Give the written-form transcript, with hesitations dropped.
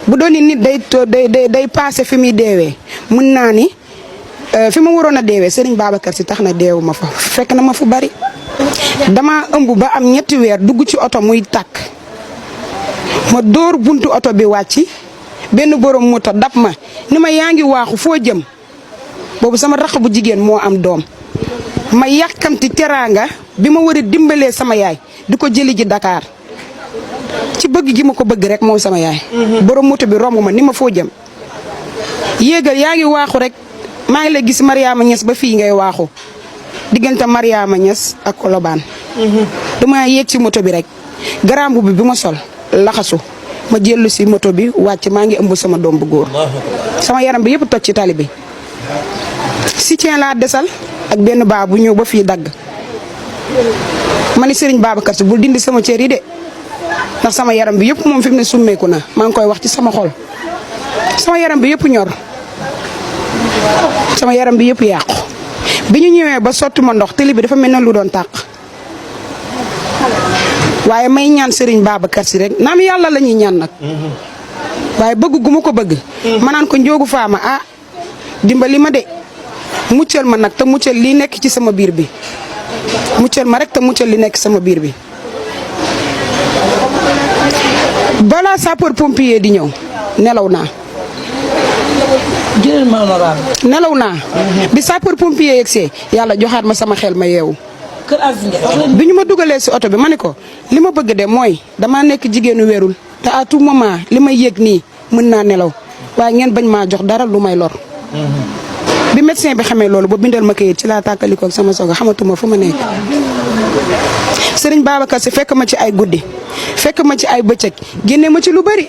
bu doon nit day passé fi muy deewee mun naa ni fi ma waroon a deewee Serigne Babacar Sy tax na deewu ma fa fekk na ma fu bari. dama ëmb ba am ñetti weer dugg ci oto muy tàkk ma dóor buntu oto bi wàcc benn borom moto dab ma ni ma yaa ngi waaxu foo jëm boobu sama rakk bu jigéen moo am doom ma yàkkamti teraanga bi ma war a dimbalee sama yaay di ko jëli ji Dakar ci bëgg gi ma ko bëgg rek moom sama yaay. borom moto bi romb ma ni ma foo jëm yéegal yaa ngi waaxu rek maa ngi lay gis Mariama Niass ba fii ngay waaxu diggante Mariama Niass ak Colobane. dama yéeg ci moto bi rek garambu bi ma sol laxasu ma jëllu si moto bi wàcc maa ngi ëmb sama doom bu góor sama yaram bi yëpp toj ci tali bi soutien laa desal ak benn baa bu ñëw ba fii dagg ma ni Serigne Babacar Sy bul dindi sama cër yi de ndax sama yaram bi yëpp moom fi mu ne summeeku na maa ngi koy wax ci sama xol sama yaram bi yëpp ñor sama yaram bi yëpp yàqu bi ñu ñëwee ba sotti ma ndox tali bi dafa mel ne lu doon tàq waaye may ñaan Serigne Babacar Sy rek naam yàlla la ñuy ñaan nag waaye bëgg gu ma ko bëgg. ma naan ko Ndiogou Fama ah dimbali ma de muccal ma nag te muccal li nekk ci sama biir bi muccal ma rek te muccal li nekk sama biir bi. balaa sapeur pompier di ñëw nelaw naa. nelaw naa. bi sapeur pompier yegsee yàlla joxaat ma sama xel ma yeewu. bi ñu ma dugalee si oto bi ma ne ko li ma bëgg de mooy dama nekk jigéenu wérul te à tout moment li may yëg nii mën naa nelaw waaye ngeen bañ maa jox dara lu may lor. bi médecin bi xamee loolu ba bindal ma kayit ci laa tàkkalikoo ak sama soga xamatuma fu ma nekk. Serigne Babacar Sy fekk ma ci ay guddi fekk ma ci ay bëccëg génne ma ci lu bari